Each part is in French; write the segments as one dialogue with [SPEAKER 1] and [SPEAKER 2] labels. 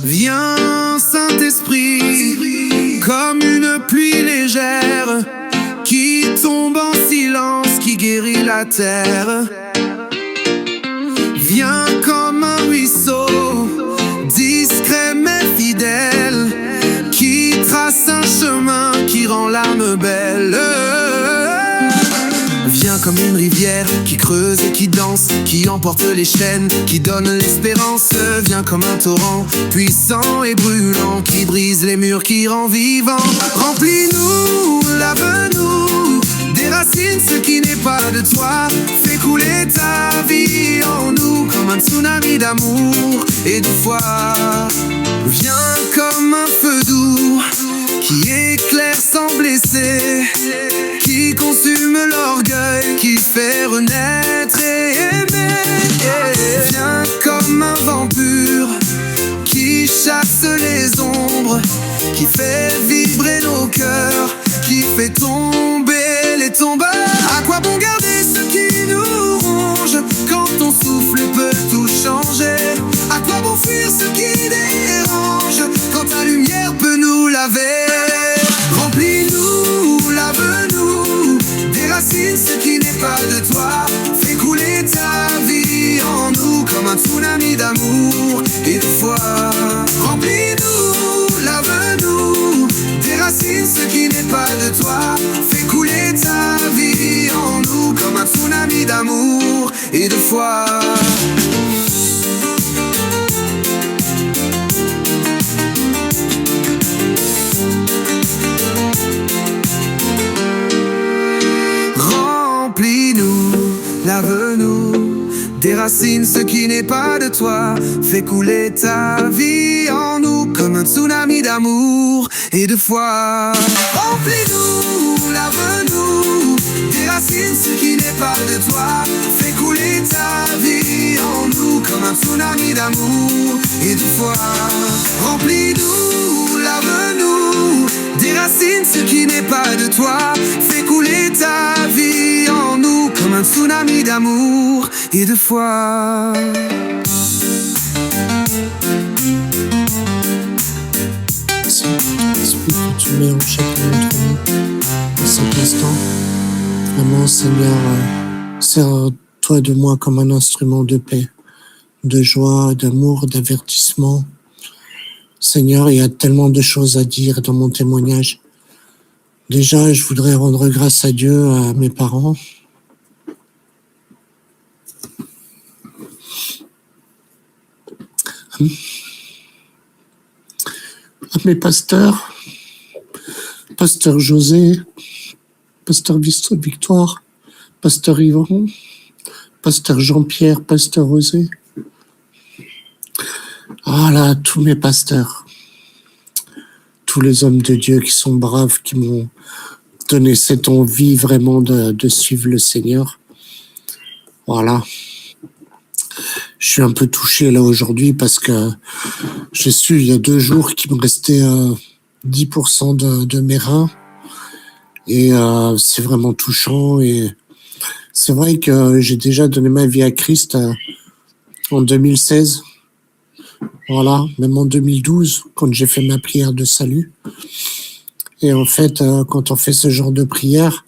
[SPEAKER 1] Viens, Saint-Esprit, comme une pluie légère qui tombe en silence, qui guérit la terre. Viens comme un ruisseau, discret mais fidèle, qui trace un chemin qui rend l'âme belle. Viens comme une rivière qui creuse et qui danse, qui emporte les chaînes, qui donne l'espérance. Viens comme un torrent puissant et brûlant, qui brise les murs, qui rend vivant. Remplis-nous, lave-nous, déracine ce qui n'est pas de toi. Fais couler ta vie en nous comme un tsunami d'amour et de foi. Viens comme un feu doux qui éclaire sans blesser, qui consume l'orgueil, qui fait renaître et aimer. Viens comme un vent pur qui chasse les ombres, qui fait vibrer nos cœurs, qui fait tomber les tombeurs. À quoi bon garder ce qui nous ronge quand ton souffle peut tout changer? À quoi bon fuir ce qui dérange quand ta lumière peut nous laver? Remplis-nous, lave-nous, déracine ce qui n'est pas de toi. Fais couler ta vie en nous comme un tsunami d'amour et de foi. Remplis-nous, lave-nous, déracine ce qui n'est pas de toi. Fais couler ta vie en nous comme un tsunami d'amour et de foi. Remplis-nous, lave-nous, déracine ce qui n'est pas de toi. Fais couler ta vie en nous comme un tsunami d'amour et de foi. Remplis-nous, lave-nous, déracine ce qui n'est pas de toi. Fais couler ta vie en nous comme un tsunami d'amour et de foi. Remplis-nous, lave-nous, déracine ce qui n'est pas de toi. Fais couler ta vie en nous comme un tsunami d'amour et de foi.
[SPEAKER 2] Saint-Esprit que tu mets en chacun d'entre nous à cet instant. Vraiment, Seigneur, sers-toi de moi comme un instrument de paix, de joie, d'amour, d'avertissement. Seigneur, il y a tellement de choses à dire dans mon témoignage. Déjà, je voudrais rendre grâce à Dieu, à mes parents. À mes pasteurs, pasteur José, pasteur Victoire, pasteur Yvon, pasteur Jean-Pierre, pasteur Rosé. Ah là, tous mes pasteurs, tous les hommes de Dieu qui sont braves, qui m'ont donné cette envie vraiment de suivre le Seigneur. Voilà. Je suis un peu touché là aujourd'hui parce que j'ai su il y a 2 jours qu'il me restait 10% de mes reins. Et c'est vraiment touchant. Et c'est vrai que j'ai déjà donné ma vie à Christ en 2016. Voilà, même en 2012, quand j'ai fait ma prière de salut. Et en fait, quand on fait ce genre de prière,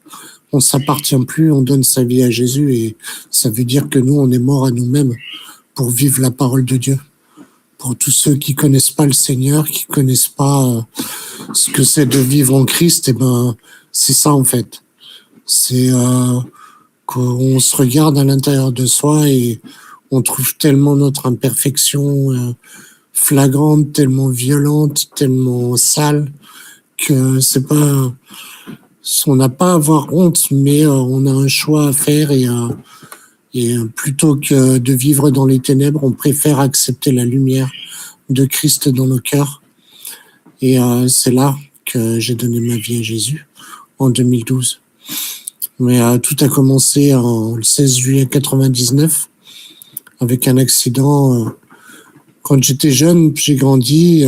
[SPEAKER 2] on s'appartient plus, on donne sa vie à Jésus. Et ça veut dire que nous, on est morts à nous-mêmes pour vivre la parole de Dieu. Pour tous ceux qui connaissent pas le Seigneur, qui connaissent pas ce que c'est de vivre en Christ, et ben, c'est ça en fait. C'est qu'on se regarde à l'intérieur de soi et on trouve tellement notre imperfection flagrante, tellement violente, tellement sale, que c'est pas, on n'a pas à avoir honte, mais on a un choix à faire et plutôt que de vivre dans les ténèbres, on préfère accepter la lumière de Christ dans nos cœurs. Et c'est là que j'ai donné ma vie à Jésus, en 2012. Mais tout a commencé le 16 juillet 99, avec un accident. Quand j'étais jeune, j'ai grandi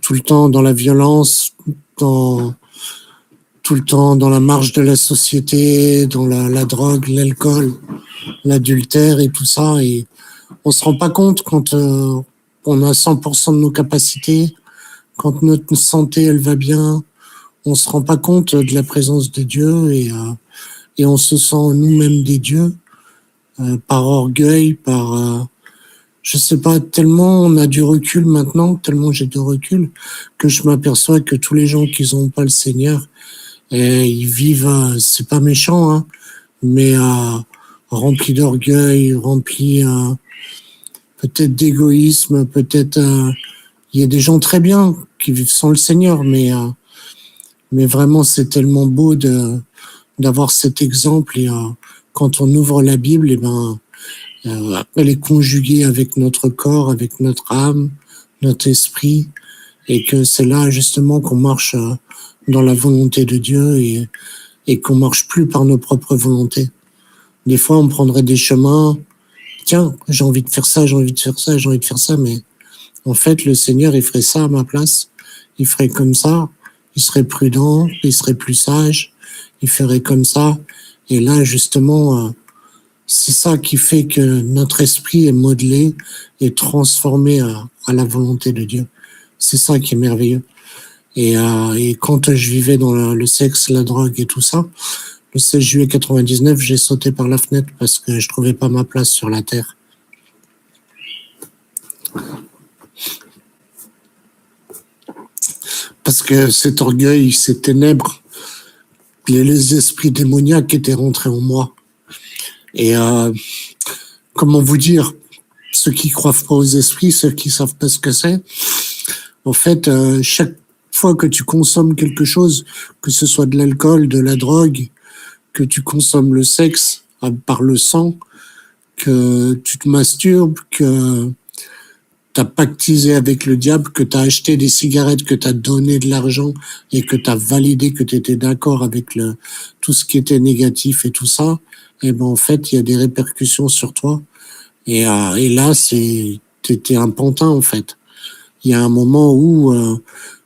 [SPEAKER 2] tout le temps dans la violence, tout le temps dans la marge de la société, dans la drogue, l'alcool, l'adultère et tout ça. Et on se rend pas compte quand on a 100% de nos capacités, quand notre santé, elle va bien, on se rend pas compte de la présence de Dieu et on se sent nous-mêmes des dieux, par orgueil, je sais pas, tellement on a du recul maintenant, tellement j'ai du recul, que je m'aperçois que tous les gens qui n'ont pas le Seigneur, ils vivent, c'est pas méchant, hein, mais remplis d'orgueil, remplis peut-être d'égoïsme, peut-être il y a des gens très bien qui vivent sans le Seigneur, mais vraiment c'est tellement beau d'avoir cet exemple et quand on ouvre la Bible, et ben elle est conjuguée avec notre corps, avec notre âme, notre esprit, et que c'est là justement qu'on marche dans la volonté de Dieu et qu'on marche plus par nos propres volontés. Des fois, on prendrait des chemins, tiens, j'ai envie de faire ça, j'ai envie de faire ça, j'ai envie de faire ça, mais en fait, le Seigneur, il ferait ça à ma place, il ferait comme ça, il serait prudent, il serait plus sage, il ferait comme ça, et là, justement, c'est ça qui fait que notre esprit est modelé et transformé à la volonté de Dieu. C'est ça qui est merveilleux. Et quand je vivais dans le sexe, la drogue et tout ça, le 16 juillet 99, j'ai sauté par la fenêtre parce que je trouvais pas ma place sur la terre. Parce que cet orgueil, ces ténèbres, les esprits démoniaques étaient rentrés en moi. Et comment vous dire, ceux qui croient pas aux esprits, ceux qui savent pas ce que c'est, en fait, chaque fois que tu consommes quelque chose, que ce soit de l'alcool, de la drogue, que tu consommes le sexe par le sang, que tu te masturbes, que tu as pactisé avec le diable, que tu as acheté des cigarettes, que tu as donné de l'argent et que tu as validé que tu étais d'accord avec tout ce qui était négatif et tout ça, et ben en fait, il y a des répercussions sur toi. Et là, t'es un pantin en fait. Il y a un moment où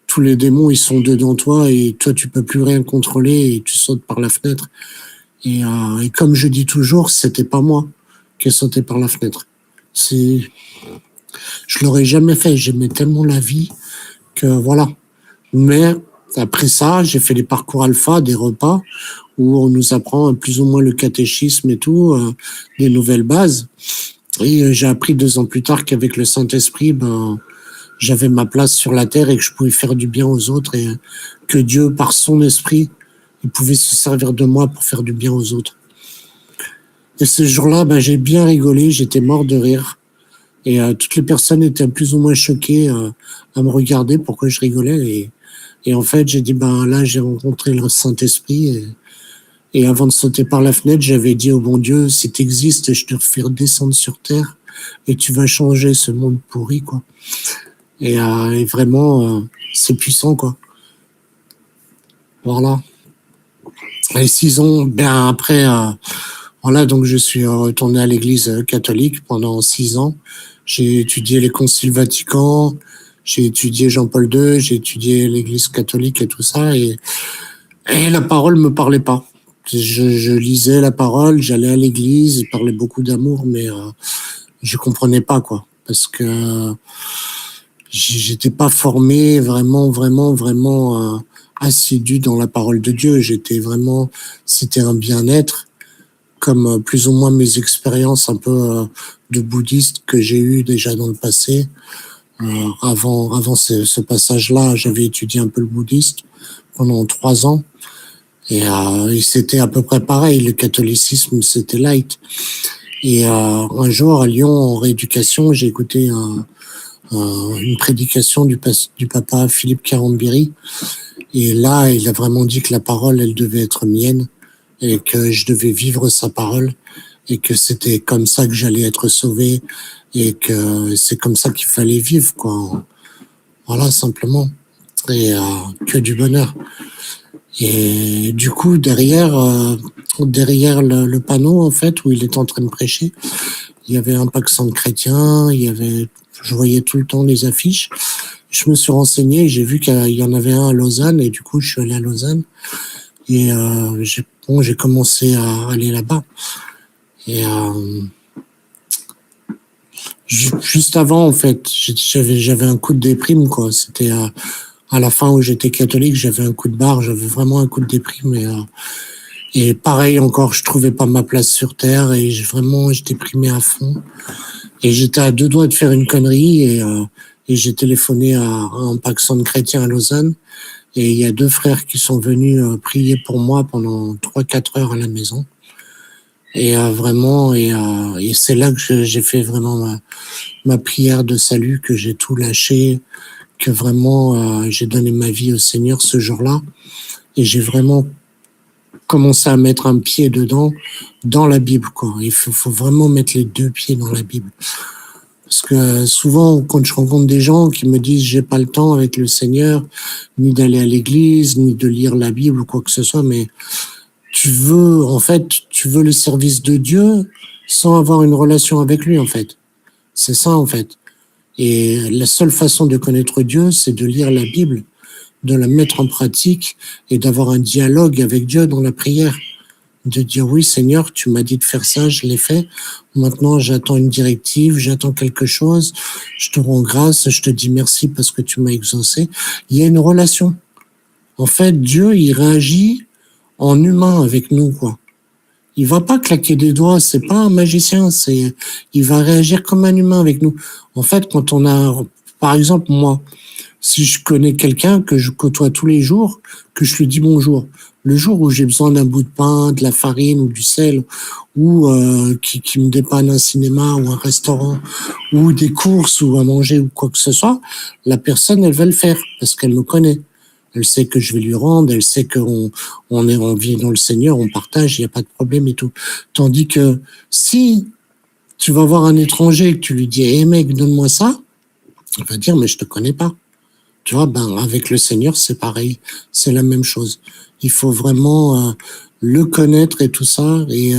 [SPEAKER 2] tous les démons ils sont dedans toi et toi tu peux plus rien contrôler et tu sautes par la fenêtre. Et comme je dis toujours, c'était pas moi qui ai sauté par la fenêtre. Je l'aurais jamais fait. J'aimais tellement la vie que voilà. Mais après ça, j'ai fait les parcours alpha, des repas où on nous apprend plus ou moins le catéchisme et tout, des nouvelles bases. Et j'ai appris 2 ans plus tard qu'avec le Saint-Esprit, j'avais ma place sur la terre et que je pouvais faire du bien aux autres et que Dieu, par son esprit, il pouvait se servir de moi pour faire du bien aux autres. Et ce jour-là, j'ai bien rigolé, j'étais mort de rire. Et toutes les personnes étaient plus ou moins choquées à me regarder pourquoi je rigolais. Et en fait, j'ai dit, là, j'ai rencontré le Saint-Esprit. Et avant de sauter par la fenêtre, j'avais dit au bon Dieu, si tu existes, je te fais redescendre sur terre et tu vas changer ce monde pourri, quoi. Et vraiment, c'est puissant, quoi. Voilà. Et 6 ans, après, voilà, donc je suis retourné à l'église catholique pendant 6 ans. J'ai étudié les conciles Vaticans, j'ai étudié Jean-Paul II, j'ai étudié l'église catholique et tout ça, et la parole me parlait pas. Je lisais la parole, j'allais à l'église, il parlait beaucoup d'amour, mais je comprenais pas, quoi, parce que j'étais pas formé vraiment assidu dans la parole de Dieu. C'était un bien-être, comme plus ou moins mes expériences un peu de bouddhiste que j'ai eu déjà dans le passé. Avant ce passage-là, j'avais étudié un peu le bouddhisme pendant 3 ans. Et c'était à peu près pareil, le catholicisme, c'était light. Et un jour, à Lyon, en rééducation, j'ai écouté une prédication du papa Philippe Karambiri. Et là, il a vraiment dit que la parole, elle devait être mienne et que je devais vivre sa parole et que c'était comme ça que j'allais être sauvé et que c'est comme ça qu'il fallait vivre, quoi. Voilà, simplement. Et que du bonheur. Et du coup, derrière le panneau, en fait, où il était en train de prêcher, il y avait un Pax chrétien, je voyais tout le temps les affiches. Je me suis renseigné et j'ai vu qu'il y en avait un à Lausanne et du coup, je suis allé à Lausanne et j'ai commencé à aller là-bas. Et Juste avant, en fait, j'avais un coup de déprime, quoi. C'était à la fin où j'étais catholique, j'avais un coup de barre, j'avais vraiment un coup de déprime. Et pareil encore, je trouvais pas ma place sur Terre et je déprimais à fond. Et j'étais à 2 doigts de faire une connerie et j'ai téléphoné à un paxan chrétien à Lausanne. Et il y a 2 frères qui sont venus prier pour moi pendant 3-4 heures à la maison. Et c'est là que j'ai fait vraiment ma prière de salut, que j'ai tout lâché, que vraiment j'ai donné ma vie au Seigneur ce jour-là. Et j'ai vraiment commencé à mettre un pied dedans, dans la Bible, quoi. Il faut vraiment mettre les 2 pieds dans la Bible. Parce que souvent, quand je rencontre des gens qui me disent j'ai pas le temps avec le Seigneur, ni d'aller à l'église, ni de lire la Bible ou quoi que ce soit, mais tu veux le service de Dieu sans avoir une relation avec lui, en fait. C'est ça, en fait. Et la seule façon de connaître Dieu, c'est de lire la Bible, de la mettre en pratique et d'avoir un dialogue avec Dieu dans la prière. De dire oui, Seigneur, tu m'as dit de faire ça, je l'ai fait. Maintenant, j'attends une directive, j'attends quelque chose. Je te rends grâce, je te dis merci parce que tu m'as exaucé. Il y a une relation. En fait, Dieu, il réagit en humain avec nous, quoi. Il va pas claquer des doigts, c'est pas un magicien, il va réagir comme un humain avec nous. En fait, par exemple, moi, si je connais quelqu'un que je côtoie tous les jours, que je lui dis bonjour, le jour où j'ai besoin d'un bout de pain, de la farine ou du sel, ou qui me dépanne un cinéma ou un restaurant, ou des courses ou à manger ou quoi que ce soit, la personne, elle va le faire parce qu'elle me connaît. Elle sait que je vais lui rendre, elle sait on vit dans le Seigneur, on partage, il n'y a pas de problème et tout. Tandis que si tu vas voir un étranger et que tu lui dis, hé mec, donne-moi ça, il va dire, mais je te connais pas. Tu vois, avec le Seigneur, c'est pareil, c'est la même chose. Il faut vraiment le connaître et tout ça, et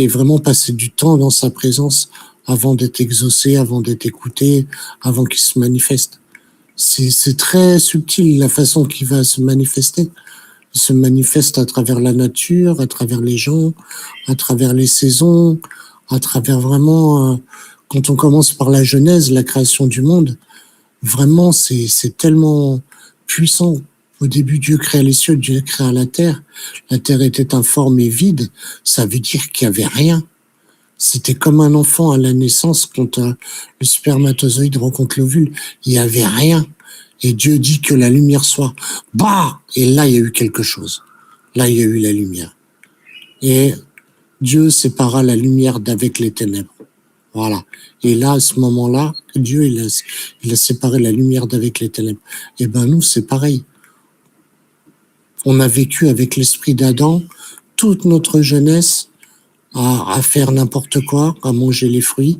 [SPEAKER 2] vraiment passer du temps dans sa présence avant d'être exaucé, avant d'être écouté, avant qu'il se manifeste. C'est très subtil la façon qu'il va se manifester. Il se manifeste à travers la nature, à travers les gens, à travers les saisons, à travers vraiment, quand on commence par la Genèse, la création du monde, vraiment c'est tellement puissant. Au début, Dieu créa les cieux, Dieu créa la terre. La terre était informe et vide. Ça veut dire qu'il n'y avait rien. C'était comme un enfant à la naissance quand le spermatozoïde rencontre l'ovule. Il n'y avait rien. Et Dieu dit que la lumière soit. Bah! Et là, il y a eu quelque chose. Là, il y a eu la lumière. Et Dieu sépara la lumière d'avec les ténèbres. Voilà. Et là, à ce moment-là, Dieu, il a séparé la lumière d'avec les ténèbres. Et nous, c'est pareil. On a vécu avec l'esprit d'Adam toute notre jeunesse à faire n'importe quoi, à manger les fruits,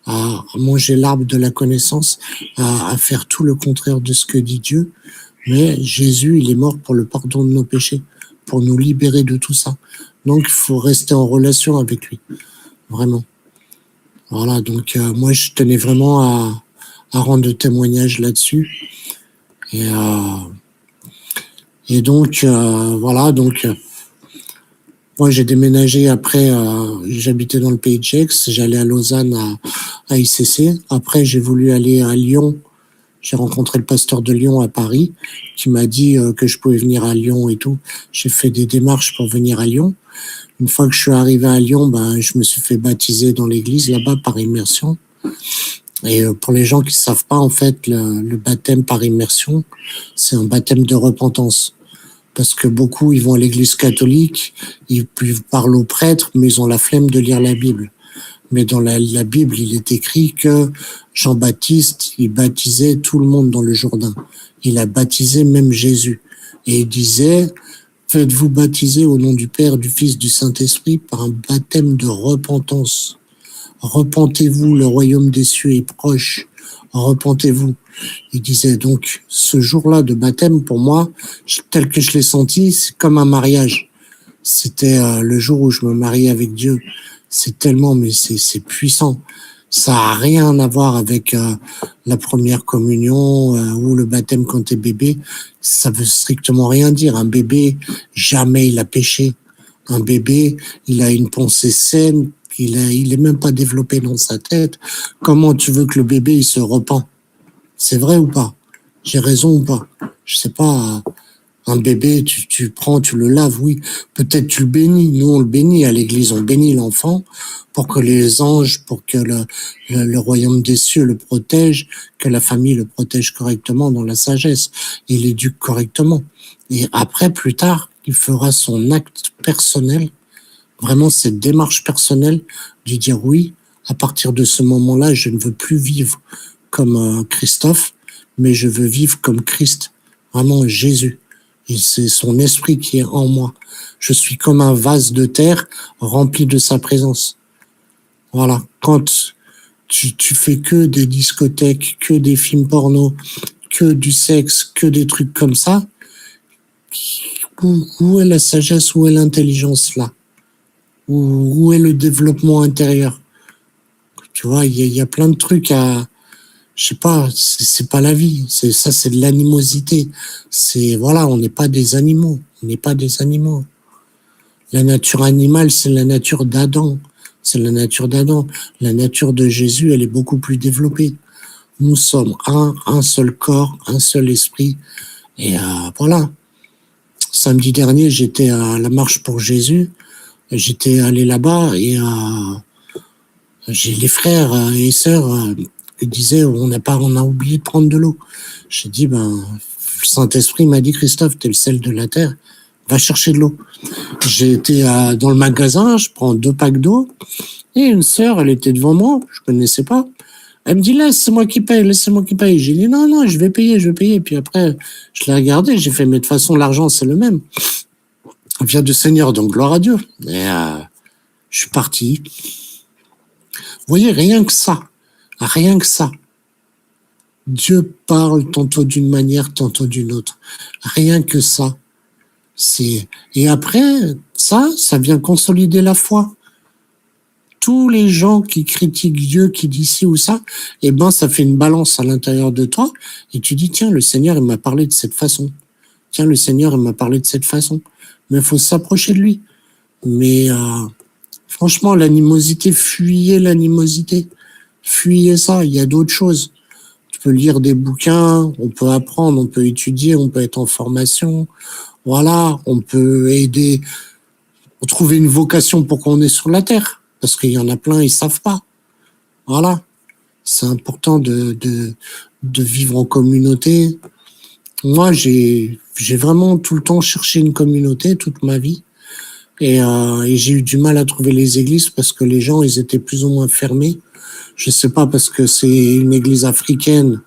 [SPEAKER 2] à manger l'arbre de la connaissance, à faire tout le contraire de ce que dit Dieu. Mais Jésus, il est mort pour le pardon de nos péchés, pour nous libérer de tout ça. Donc, il faut rester en relation avec lui, vraiment. Voilà, donc moi, je tenais vraiment à rendre témoignage là-dessus. Et donc, voilà, donc... Moi, j'ai déménagé après, j'habitais dans le Pays de Gex, j'allais à Lausanne à ICC. Après, j'ai voulu aller à Lyon. J'ai rencontré le pasteur de Lyon à Paris qui m'a dit que je pouvais venir à Lyon et tout. J'ai fait des démarches pour venir à Lyon. Une fois que je suis arrivé à Lyon, je me suis fait baptiser dans l'église là-bas par immersion. Et pour les gens qui savent pas, en fait, le baptême par immersion, c'est un baptême de repentance. Parce que beaucoup, ils vont à l'église catholique, ils parlent aux prêtres, mais ils ont la flemme de lire la Bible. Mais dans la Bible, il est écrit que Jean-Baptiste, il baptisait tout le monde dans le Jourdain. Il a baptisé même Jésus. Et il disait, faites-vous baptiser au nom du Père, du Fils, du Saint-Esprit par un baptême de repentance. Repentez-vous, le royaume des cieux est proche. Repentez-vous. Il disait donc, ce jour-là de baptême, pour moi, tel que je l'ai senti, c'est comme un mariage. C'était le jour où je me mariais avec Dieu. C'est tellement, mais c'est puissant. Ça a rien à voir avec la première communion ou le baptême quand t'es bébé. Ça veut strictement rien dire. Un bébé, jamais il a péché. Un bébé, il a une pensée saine Il est même pas développé dans sa tête. Comment tu veux que le bébé il se repent? C'est vrai ou pas? J'ai raison ou pas? Je sais pas. Un bébé, tu prends, tu le laves, oui. Peut-être tu le bénis. Nous, on le bénit à l'église. On bénit l'enfant pour que les anges, pour que le royaume des cieux le protège, que la famille le protège correctement dans la sagesse. Il l'éduque correctement. Et après, plus tard, il fera son acte personnel, vraiment cette démarche personnelle de dire oui, à partir de ce moment-là, je ne veux plus vivre comme Christophe, mais je veux vivre comme Christ, vraiment Jésus. Et c'est son esprit qui est en moi. Je suis comme un vase de terre rempli de sa présence. Voilà. Quand tu fais que des discothèques, que des films porno, que du sexe, que des trucs comme ça, où est la sagesse, où est l'intelligence là? Où est le développement intérieur? Tu vois, il y a plein de trucs à... Je sais pas, c'est pas la vie. C'est de l'animosité. Voilà, on n'est pas des animaux. On n'est pas des animaux. La nature animale, c'est la nature d'Adam. C'est la nature d'Adam. La nature de Jésus, elle est beaucoup plus développée. Nous sommes un seul corps, un seul esprit. Et voilà. Samedi dernier, j'étais à la marche pour Jésus. J'étais allé là-bas et j'ai les frères et sœurs qui disaient on a oublié de prendre de l'eau. J'ai dit le Saint-Esprit m'a dit Christophe, t'es le sel de la terre, va chercher de l'eau. J'ai été dans le magasin, je prends 2 packs d'eau et une sœur, elle était devant moi, je connaissais pas. Elle me dit laisse-moi qui paye, laissez-moi qui paye. J'ai dit non, je vais payer. Puis après, je l'ai regardé, j'ai fait mais de toute façon l'argent c'est le même. On vient du Seigneur, donc gloire à Dieu. Et je suis parti. Vous voyez, rien que ça. Dieu parle tantôt d'une manière, tantôt d'une autre. Rien que ça. Et après, ça vient consolider la foi. Tous les gens qui critiquent Dieu, qui disent ci ou ça, ça fait une balance à l'intérieur de toi. Et tu dis, tiens, le Seigneur, il m'a parlé de cette façon. Mais il faut s'approcher de lui. Mais franchement, l'animosité, fuyez l'animosité. Fuyez ça, il y a d'autres choses. Tu peux lire des bouquins, on peut apprendre, on peut étudier, on peut être en formation. Voilà, on peut aider, trouver une vocation pour qu'on est sur la terre. Parce qu'il y en a plein, ils savent pas. Voilà. C'est important de vivre en communauté. Moi, j'ai vraiment tout le temps cherché une communauté, toute ma vie. Et j'ai eu du mal à trouver les églises parce que les gens, ils étaient plus ou moins fermés. Je sais pas parce que c'est une église africaine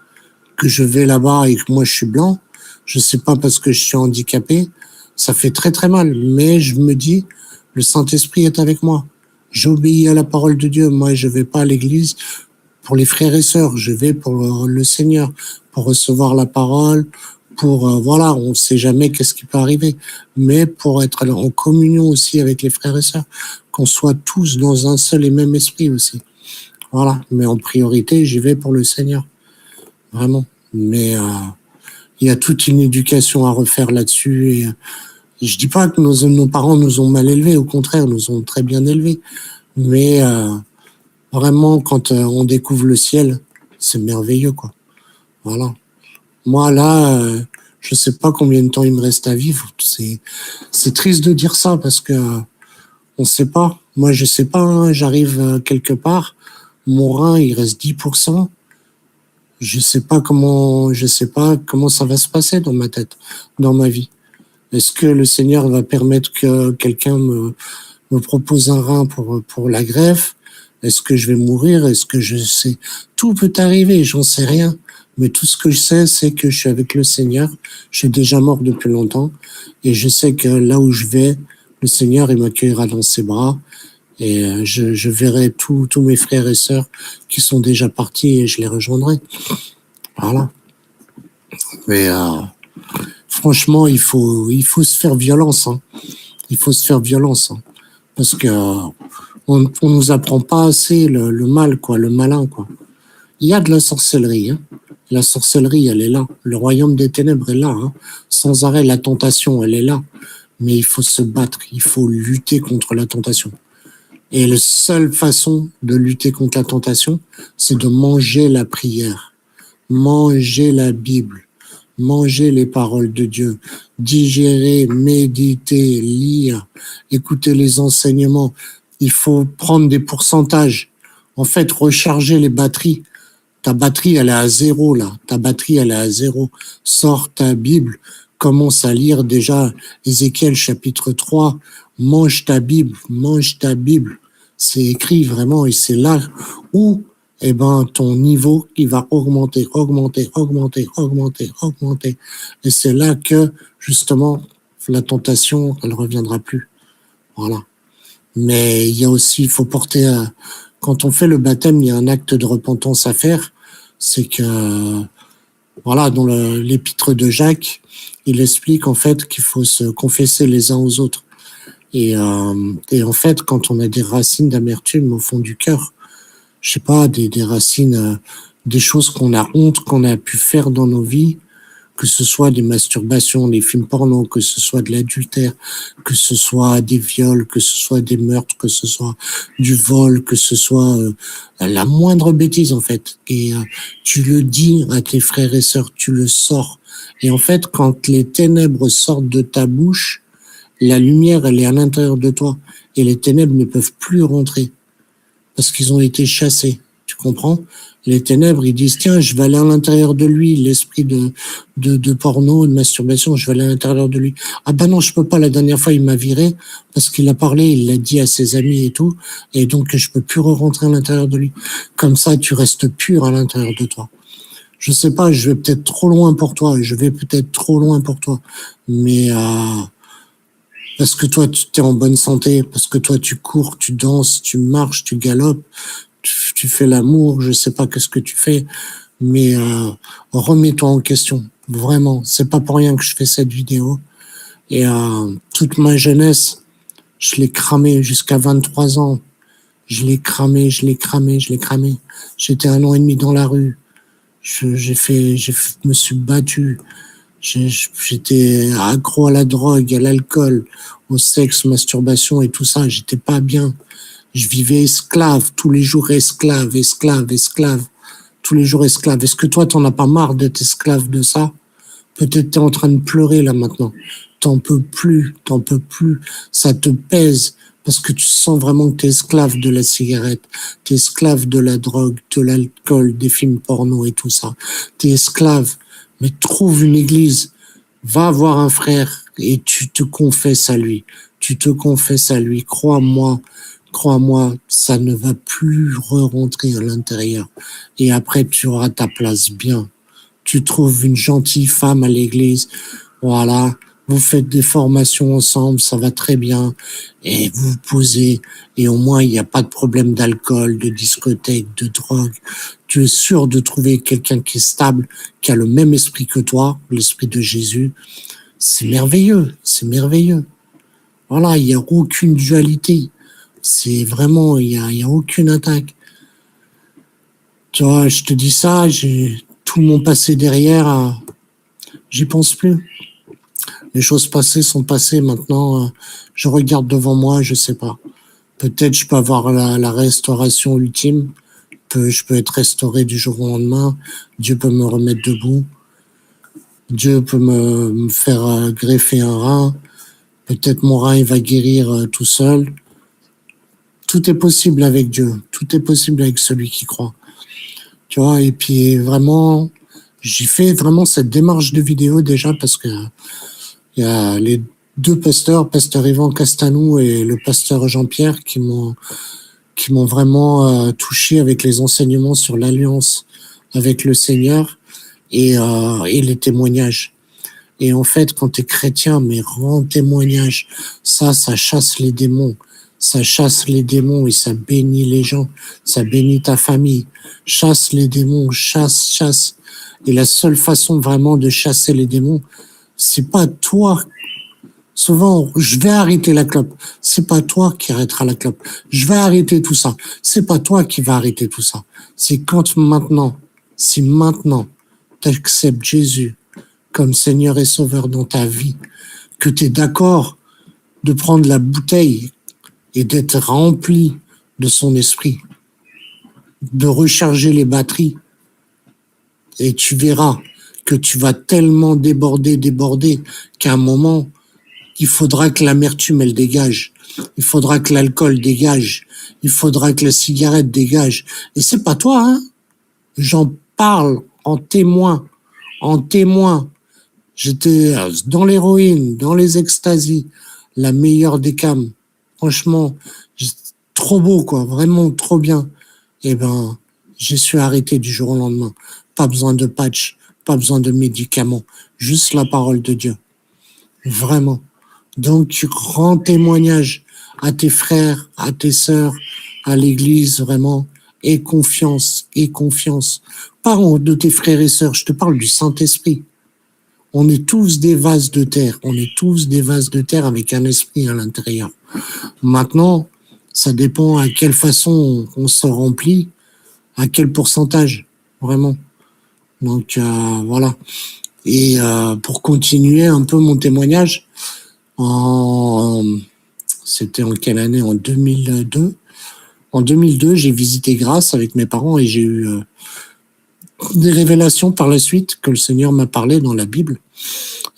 [SPEAKER 2] que je vais là-bas et que moi je suis blanc. Je sais pas parce que je suis handicapé. Ça fait très très mal. Mais je me dis, le Saint-Esprit est avec moi. J'obéis à la parole de Dieu. Moi, je vais pas à l'église pour les frères et sœurs. Je vais pour le Seigneur, pour recevoir la parole, pour voilà, on sait jamais qu'est-ce qui peut arriver, mais pour être en communion aussi avec les frères et sœurs, qu'on soit tous dans un seul et même esprit aussi. Voilà, mais en priorité, j'y vais pour le Seigneur, vraiment. Mais il y a toute une éducation à refaire là-dessus. Et je dis pas que nos parents nous ont mal élevés, au contraire, nous ont très bien élevés. Mais vraiment, quand on découvre le ciel, c'est merveilleux, quoi. Voilà. Moi, là, je sais pas combien de temps il me reste à vivre. C'est triste de dire ça parce que on sait pas. Moi, je sais pas, hein, j'arrive quelque part, mon rein, il reste 10%. Je sais pas comment ça va se passer dans ma tête, dans ma vie. Est-ce que le Seigneur va permettre que quelqu'un me propose un rein pour la greffe? Est-ce que je vais mourir? Est-ce que je sais? Tout peut arriver, j'en sais rien. Mais tout ce que je sais, c'est que je suis avec le Seigneur. Je suis déjà mort depuis longtemps. Et je sais que là où je vais, le Seigneur, il m'accueillera dans ses bras. Et je verrai tous mes frères et sœurs qui sont déjà partis et je les rejoindrai. Voilà. Mais franchement, il faut se faire violence. Hein. Il faut se faire violence. Hein. Parce que on nous apprend pas assez le mal, quoi, le malin, quoi. Il y a de la sorcellerie. Hein. La sorcellerie, elle est là. Le royaume des ténèbres est là. Hein. Sans arrêt, la tentation, elle est là. Mais il faut se battre. Il faut lutter contre la tentation. Et la seule façon de lutter contre la tentation, c'est de manger la prière, manger la Bible, manger les paroles de Dieu, digérer, méditer, lire, écouter les enseignements. Il faut prendre des pourcentages. En fait, recharger les batteries. Ta batterie, elle est à zéro, là. Ta batterie, elle est à zéro. Sors ta Bible, commence à lire déjà Ézéchiel chapitre 3. Mange ta Bible, mange ta Bible. C'est écrit vraiment et c'est là où ton niveau qui va augmenter, augmenter, augmenter, augmenter, augmenter. Et c'est là que, justement, la tentation, elle reviendra plus. Voilà. Mais il y a aussi, il faut porter, quand on fait le baptême, il y a un acte de repentance à faire. C'est que, voilà, dans l'épître de Jacques, il explique en fait qu'il faut se confesser les uns aux autres. Et en fait, quand on a des racines d'amertume au fond du cœur, je sais pas, des racines, des choses qu'on a honte, qu'on a pu faire dans nos vies, que ce soit des masturbations, des films porno, que ce soit de l'adultère, que ce soit des viols, que ce soit des meurtres, que ce soit du vol, que ce soit la moindre bêtise en fait. Et tu le dis à tes frères et sœurs, tu le sors. Et en fait, quand les ténèbres sortent de ta bouche, la lumière, elle est à l'intérieur de toi. Et les ténèbres ne peuvent plus rentrer parce qu'ils ont été chassés. Tu comprends? Les ténèbres, ils disent, tiens, je vais aller à l'intérieur de lui, l'esprit de porno, de masturbation, je vais aller à l'intérieur de lui. Ah ben non, je peux pas, la dernière fois, il m'a viré parce qu'il a parlé, il l'a dit à ses amis et tout, et donc je peux plus re-rentrer à l'intérieur de lui. Comme ça, tu restes pur à l'intérieur de toi. Je sais pas, je vais peut-être trop loin pour toi, mais parce que toi, tu es en bonne santé, parce que toi, tu cours, tu danses, tu marches, tu galopes, tu fais l'amour, je sais pas qu'est-ce que tu fais, mais remets-toi en question. Vraiment, c'est pas pour rien que je fais cette vidéo. Et toute ma jeunesse, je l'ai cramé jusqu'à 23 ans. Je l'ai cramé. J'étais 1 an et demi dans la rue. Je me suis battu. J'étais accro à la drogue, à l'alcool, au sexe, masturbation et tout ça. J'étais pas bien. Je vivais esclave, tous les jours esclave. Tous les jours esclave. Est-ce que toi, t'en as pas marre d'être esclave de ça? Peut-être t'es en train de pleurer là maintenant. T'en peux plus. Ça te pèse parce que tu sens vraiment que t'es esclave de la cigarette, t'es esclave de la drogue, de l'alcool, des films porno et tout ça. T'es esclave. Mais trouve une église, va voir un frère et tu te confesses à lui. Crois-moi, ça ne va plus re-rentrer à l'intérieur. Et après, tu auras ta place bien. Tu trouves une gentille femme à l'église, voilà, vous faites des formations ensemble, ça va très bien, et vous vous posez, et au moins il n'y a pas de problème d'alcool, de discothèque, de drogue. Tu es sûr de trouver quelqu'un qui est stable, qui a le même esprit que toi, l'esprit de Jésus. C'est merveilleux. Voilà, il n'y a aucune dualité. C'est vraiment, il y a aucune attaque. Tu vois, je te dis ça, j'ai tout mon passé derrière, j'y pense plus. Les choses passées sont passées. Maintenant, je regarde devant moi, je sais pas. Peut-être je peux avoir la restauration ultime. Je peux être restauré du jour au lendemain. Dieu peut me remettre debout. Dieu peut me faire greffer un rein. Peut-être mon rein il va guérir tout seul. Tout est possible avec Dieu. Tout est possible avec celui qui croit. Tu vois, et puis vraiment, j'ai fait vraiment cette démarche de vidéo déjà parce que il y a les deux pasteurs, pasteur Yvan Castanou et le pasteur Jean-Pierre, qui m'ont vraiment touché avec les enseignements sur l'alliance avec le Seigneur et les témoignages. Et en fait, quand tu es chrétien, mais rends témoignage, ça chasse les démons. Ça chasse les démons et ça bénit les gens. Ça bénit ta famille. Chasse les démons, chasse. Et la seule façon vraiment de chasser les démons, c'est pas toi. Souvent, je vais arrêter la clope. C'est pas toi qui arrêtera la clope. Je vais arrêter tout ça. C'est pas toi qui va arrêter tout ça. C'est si maintenant, tu acceptes Jésus comme Seigneur et Sauveur dans ta vie, que tu es d'accord de prendre la bouteille et d'être rempli de son esprit, de recharger les batteries. Et tu verras que tu vas tellement déborder, qu'à un moment, il faudra que l'amertume, elle dégage. Il faudra que l'alcool dégage. Il faudra que la cigarette dégage. Et c'est pas toi, hein. J'en parle en témoin. En témoin. J'étais dans l'héroïne, dans les extasies, la meilleure des cams. Franchement, trop beau, quoi. Vraiment trop bien. Eh ben, je suis arrêté du jour au lendemain. Pas besoin de patch, pas besoin de médicaments. Juste la parole de Dieu. Vraiment. Donc, rends témoignage à tes frères, à tes sœurs, à l'église, vraiment. Et confiance, et confiance. Pas de tes frères et sœurs, je te parle du Saint-Esprit. On est tous des vases de terre. On est tous des vases de terre avec un esprit à l'intérieur. Maintenant, ça dépend à quelle façon on se remplit, à quel pourcentage, vraiment. Donc, voilà. Et pour continuer un peu mon témoignage, c'était en quelle année? En 2002. En 2002, j'ai visité Grasse avec mes parents et j'ai eu des révélations par la suite que le Seigneur m'a parlé dans la Bible.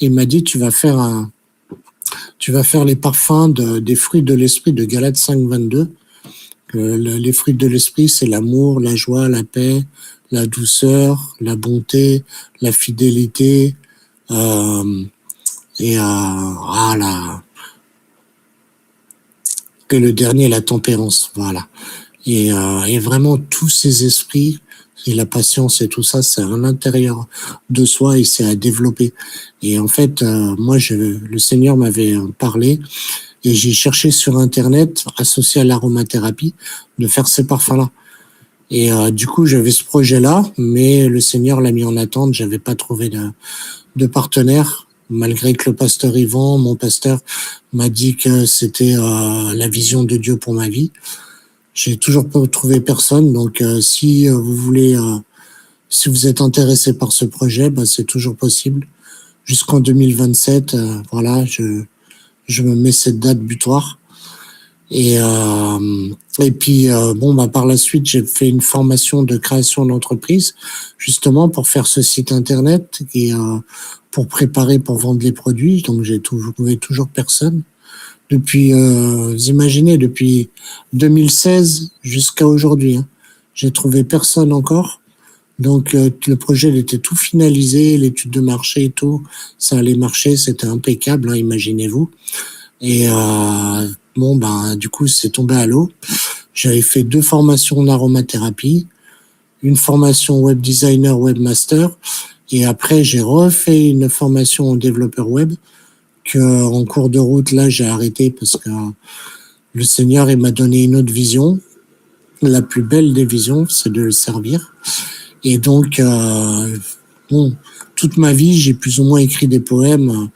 [SPEAKER 2] Il m'a dit, tu vas faire les parfums des fruits de l'esprit de Galates 5, 22. Les fruits de l'esprit, c'est l'amour, la joie, la paix, la douceur, la bonté, la fidélité, et le dernier, la tempérance, voilà. Et vraiment, tous ces esprits, et la patience et tout ça, c'est à l'intérieur de soi et c'est à développer. Et en fait, moi, le Seigneur m'avait parlé et j'ai cherché sur Internet, associé à l'aromathérapie, de faire ces parfums-là. Et du coup, j'avais ce projet-là, mais le Seigneur l'a mis en attente. J'avais pas trouvé de partenaire, malgré que le pasteur Yvan, mon pasteur, m'a dit que c'était la vision de Dieu pour ma vie. J'ai toujours pas trouvé personne, donc si vous voulez, si vous êtes intéressé par ce projet, bah, c'est toujours possible. Jusqu'en 2027, voilà, je me mets cette date butoir. Et puis bon, bah par la suite, j'ai fait une formation de création d'entreprise, justement pour faire ce site internet et pour préparer pour vendre les produits. Donc j'ai trouvé toujours personne. Depuis, vous imaginez, depuis 2016 jusqu'à aujourd'hui, hein, j'ai trouvé personne encore. Donc le projet il était tout finalisé, l'étude de marché et tout, ça allait marcher, c'était impeccable, hein, imaginez-vous. Et bon, ben du coup c'est tombé à l'eau. J'avais fait 2 formations en aromathérapie, une formation web designer, webmaster, et après j'ai refait une formation en développeur web. Que en cours de route, là, j'ai arrêté parce que le Seigneur, il m'a donné une autre vision. La plus belle des visions, c'est de le servir. Et donc, bon, toute ma vie, j'ai plus ou moins écrit des poèmes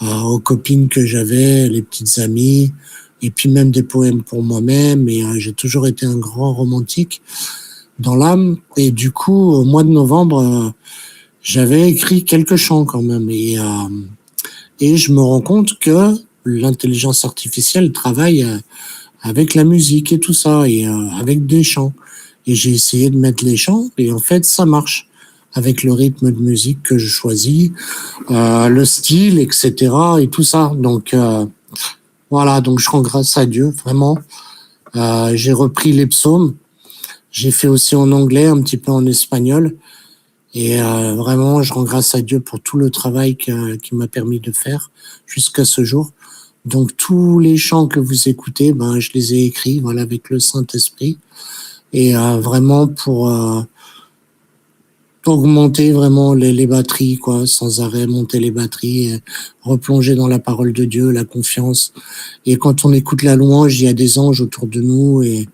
[SPEAKER 2] aux copines que j'avais, les petites amies, et puis même des poèmes pour moi-même. Et j'ai toujours été un grand romantique dans l'âme. Et du coup, au mois de novembre, j'avais écrit quelques chants quand même. Et je me rends compte que l'intelligence artificielle travaille avec la musique et tout ça, et avec des chants. Et j'ai essayé de mettre les chants, et en fait, ça marche. Avec le rythme de musique que je choisis, le style, etc. et tout ça. Donc, voilà, donc je rends grâce à Dieu, vraiment. J'ai repris les psaumes. J'ai fait aussi en anglais, un petit peu en espagnol. Et vraiment, je rends grâce à Dieu pour tout le travail qu'il m'a permis de faire jusqu'à ce jour. Donc tous les chants que vous écoutez, ben je les ai écrits, voilà, avec le Saint-Esprit, et vraiment pour augmenter vraiment les batteries, quoi, sans arrêt, monter les batteries, et replonger dans la parole de Dieu, la confiance. Et quand on écoute la louange, il y a des anges autour de nous et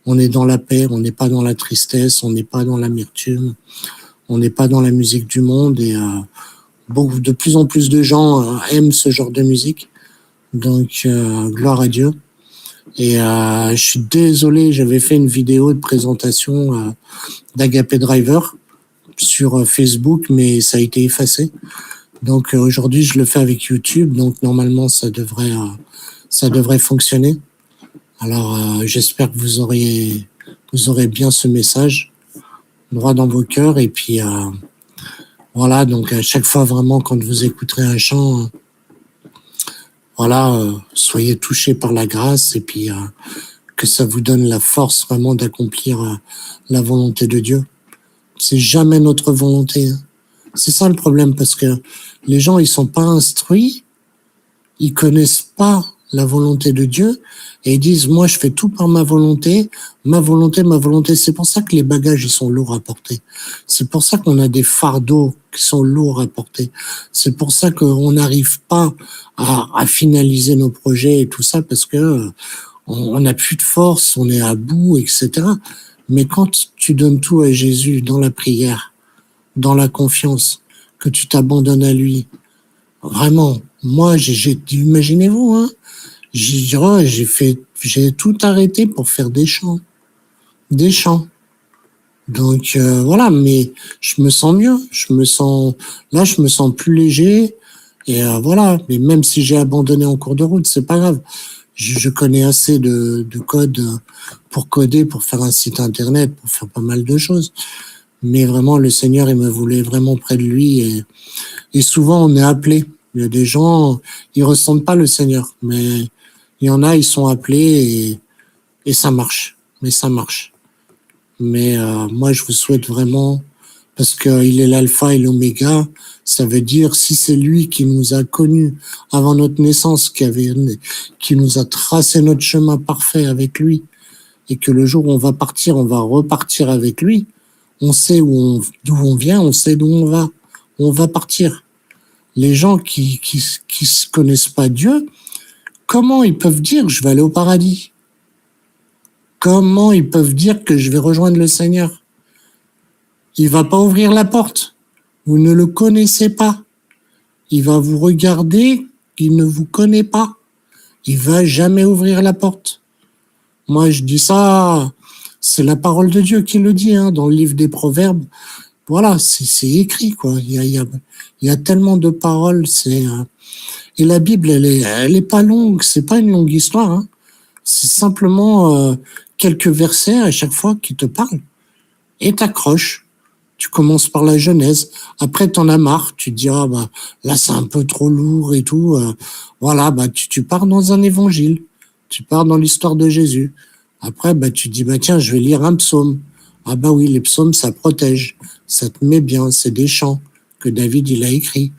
[SPEAKER 2] on est dans la paix, on n'est pas dans la tristesse, on n'est pas dans l'amertume. On n'est pas dans la musique du monde et de plus en plus de gens aiment ce genre de musique. Donc, gloire à Dieu. Et je suis désolé, j'avais fait une vidéo de présentation d'Agape Driver sur Facebook, mais ça a été effacé. Donc, aujourd'hui, je le fais avec YouTube. Donc, normalement, ça devrait fonctionner. Alors, j'espère que vous aurez bien ce message droit dans vos cœurs. Et puis, voilà, donc à chaque fois, vraiment, quand vous écouterez un chant, voilà, soyez touchés par la grâce et puis que ça vous donne la force vraiment d'accomplir la volonté de Dieu. C'est jamais notre volonté, hein. C'est ça le problème, parce que les gens, ils sont pas instruits, ils connaissent pas la volonté de Dieu, et ils disent, moi, je fais tout par ma volonté, ma volonté, ma volonté. C'est pour ça que les bagages, ils sont lourds à porter. C'est pour ça qu'on a des fardeaux qui sont lourds à porter. C'est pour ça qu'on n'arrive pas à finaliser nos projets et tout ça, parce que on n'a plus de force, on est à bout, etc. Mais quand tu donnes tout à Jésus dans la prière, dans la confiance, que tu t'abandonnes à lui, vraiment, moi, imaginez-vous, hein, j'ai tout arrêté pour faire des chants. Donc voilà, mais je me sens mieux, je me sens plus léger, et voilà. Mais même si j'ai abandonné en cours de route, c'est pas grave. Je connais assez de code pour coder, pour faire un site internet, pour faire pas mal de choses. Mais vraiment, le Seigneur, il me voulait vraiment près de lui, et souvent on est appelé. Il y a des gens, ils ressentent pas le Seigneur, mais il y en a, ils sont appelés, et ça marche. Mais ça marche. Mais moi, je vous souhaite vraiment, parce qu'il est l'alpha et l'oméga, ça veut dire, si c'est lui qui nous a connus avant notre naissance, qui nous a tracé notre chemin parfait avec lui, et que le jour où on va partir, on va repartir avec lui, on sait d'où on vient, on sait d'où on va partir. Les gens qui se connaissent pas Dieu, comment ils peuvent dire je vais aller au paradis? Comment ils peuvent dire que je vais rejoindre le Seigneur? Il va pas ouvrir la porte. Vous ne le connaissez pas. Il va vous regarder, il ne vous connaît pas. Il va jamais ouvrir la porte. Moi, je dis ça, c'est la parole de Dieu qui le dit, hein, dans le livre des Proverbes. Voilà, c'est écrit, quoi. Il y a tellement de paroles, et la Bible, elle est pas longue, c'est pas une longue histoire, hein. C'est simplement quelques versets à chaque fois qui te parlent. Et t'accroches. Tu commences par la Genèse. Après, t'en as marre. Tu te dis, ah, bah, là, c'est un peu trop lourd et tout. Voilà, bah, tu pars dans un évangile. Tu pars dans l'histoire de Jésus. Après, bah, tu te dis, bah, tiens, je vais lire un psaume. Ah, bah oui, les psaumes, ça protège. Ça te met bien. C'est des chants que David, il a écrits.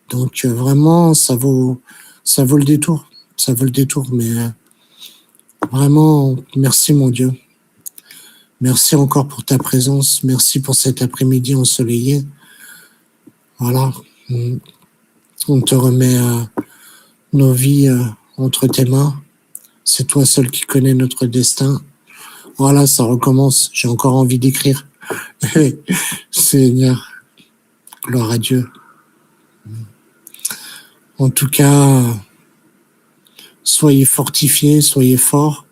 [SPEAKER 2] Donc, vraiment, ça vaut le détour. Ça vaut le détour, mais vraiment, merci, mon Dieu. Merci encore pour ta présence. Merci pour cet après-midi ensoleillé. Voilà. On te remet nos vies entre tes mains. C'est toi seul qui connais notre destin. Voilà, ça recommence. J'ai encore envie d'écrire. Seigneur, gloire à Dieu. En tout cas, soyez fortifiés, soyez forts.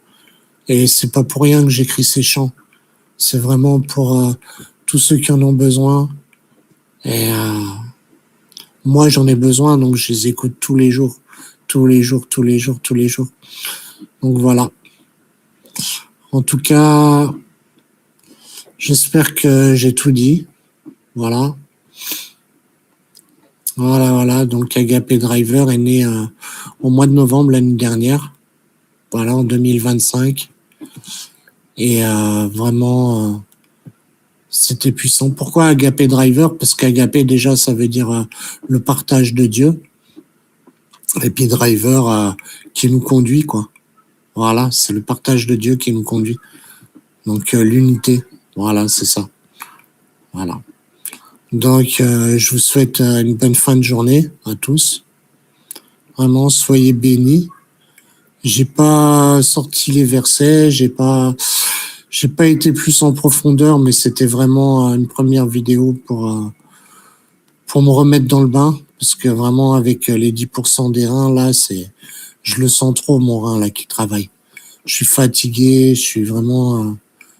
[SPEAKER 2] Et c'est pas pour rien que j'écris ces chants. C'est vraiment pour tous ceux qui en ont besoin. Et moi, j'en ai besoin, donc je les écoute tous les jours. Tous les jours. Donc voilà. En tout cas, j'espère que j'ai tout dit. Voilà. Donc Agapé Driver est né au mois de novembre l'année dernière. Voilà, en 2025. Et vraiment, c'était puissant. Pourquoi Agapé Driver? Parce qu'Agapé, déjà, ça veut dire le partage de Dieu. Et puis Driver, qui nous conduit, quoi. Voilà, c'est le partage de Dieu qui nous conduit. Donc l'unité, voilà, c'est ça. Voilà. Donc je vous souhaite une bonne fin de journée à tous. Vraiment, soyez bénis. J'ai pas sorti les versets, j'ai pas été plus en profondeur, mais c'était vraiment une première vidéo pour me remettre dans le bain, parce que vraiment avec les 10% des reins là, je le sens trop, mon rein là qui travaille. Je suis fatigué, je suis vraiment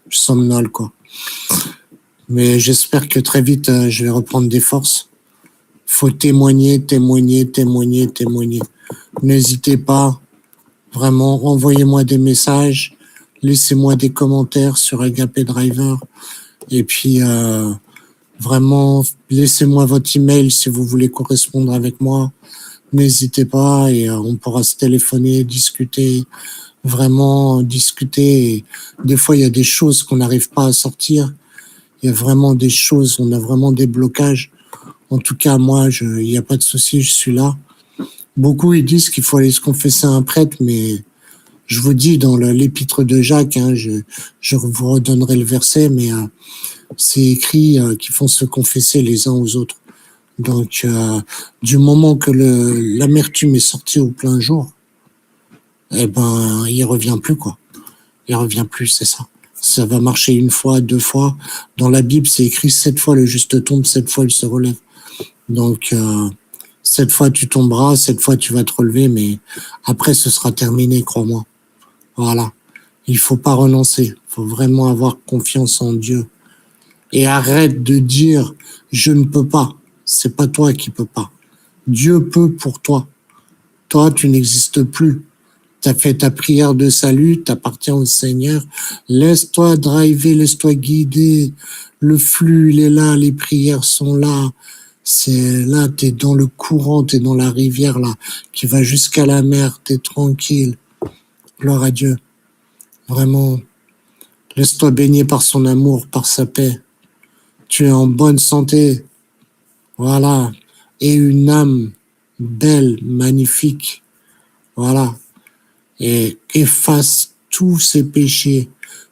[SPEAKER 2] somnole, quoi. Mais j'espère que très vite je vais reprendre des forces. Faut témoigner. N'hésitez pas. Vraiment, envoyez-moi des messages, laissez-moi des commentaires sur Agapé Driver. Et puis, vraiment, laissez-moi votre email si vous voulez correspondre avec moi. N'hésitez pas et on pourra se téléphoner, discuter, vraiment discuter. Et des fois, il y a des choses qu'on n'arrive pas à sortir. Il y a vraiment des choses, on a vraiment des blocages. En tout cas, moi, il n'y a pas de souci, je suis là. Beaucoup, ils disent qu'il faut aller se confesser à un prêtre, mais je vous dis dans l'épître de Jacques, hein, je vous redonnerai le verset, mais c'est écrit qu'ils font se confesser les uns aux autres. Donc, du moment que l'amertume est sortie au plein jour, eh ben, il revient plus, quoi. Il revient plus, c'est ça. Ça va marcher une fois, deux fois. Dans la Bible, c'est écrit 7 fois le juste tombe, 7 fois il se relève. Donc, 7 fois tu tomberas, 7 fois tu vas te relever, mais après ce sera terminé, crois-moi. Voilà. Il faut pas renoncer. Il faut vraiment avoir confiance en Dieu. Et arrête de dire je ne peux pas. C'est pas toi qui peux pas. Dieu peut pour toi. Toi, tu n'existes plus. Tu as fait ta prière de salut, t'appartiens au Seigneur. Laisse-toi driver, laisse-toi guider. Le flux, il est là, les prières sont là. C'est là, t'es dans le courant, t'es dans la rivière là, qui va jusqu'à la mer, t'es tranquille. Gloire à Dieu. Vraiment, laisse-toi baigner par son amour, par sa paix. Tu es en bonne santé. Voilà. Et une âme belle, magnifique. Voilà. Et efface tous ces péchés,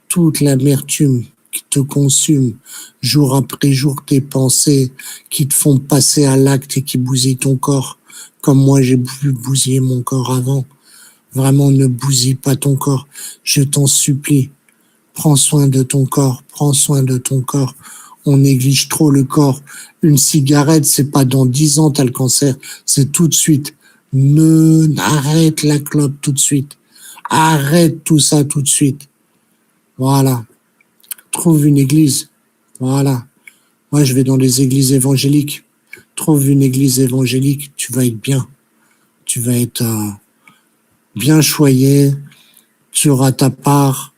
[SPEAKER 2] toute l'amertume qui te consume jour après jour, tes pensées qui te font passer à l'acte et qui bousillent ton corps, comme moi j'ai pu bousiller mon corps avant. Vraiment, ne bousille pas ton corps. Je t'en supplie. Prends soin de ton corps. Prends soin de ton corps. On néglige trop le corps. Une cigarette, c'est pas dans 10 ans t'as le cancer. C'est tout de suite. Arrête la clope tout de suite. Arrête tout ça tout de suite. Voilà. Trouve une église. Voilà. Moi, je vais dans les églises évangéliques. Trouve une église évangélique. Tu vas être bien. Tu vas être bien choyé. Tu auras ta part.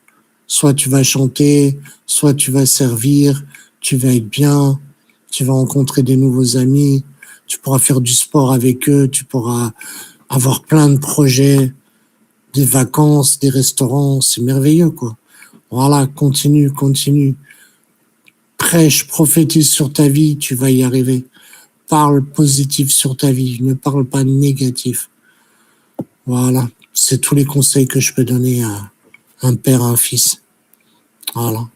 [SPEAKER 2] Soit tu vas chanter, soit tu vas servir. Tu vas être bien. Tu vas rencontrer des nouveaux amis. Tu pourras faire du sport avec eux. Tu pourras avoir plein de projets, des vacances, des restaurants. C'est merveilleux, quoi. Voilà, continue, continue. Prêche, prophétise sur ta vie, tu vas y arriver. Parle positif sur ta vie, ne parle pas négatif. Voilà, c'est tous les conseils que je peux donner à un père, à un fils. Voilà.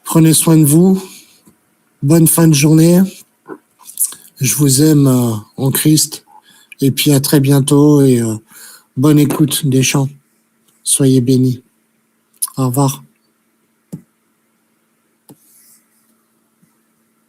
[SPEAKER 2] Prenez soin de vous. Bonne fin de journée. Je vous aime en Christ. Et puis à très bientôt et bonne écoute des chants. Soyez bénis. Au revoir.